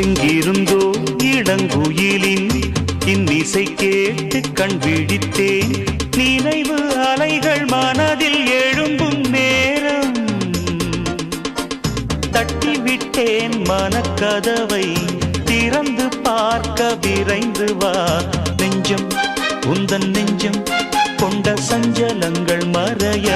எங்கிருந்தோ இளங்குயிலின் இன்னிசை கேட்டு கண் விழித்தேன். நினைவு அலைகள் மனதில் எழும்பும் நேரம் தட்டிவிட்டேன் மனக்கதவை திறந்து பார்க்க விரைந்து வா. நெஞ்சம் உந்தன் நெஞ்சம் கொண்ட சஞ்சலங்கள் மறைய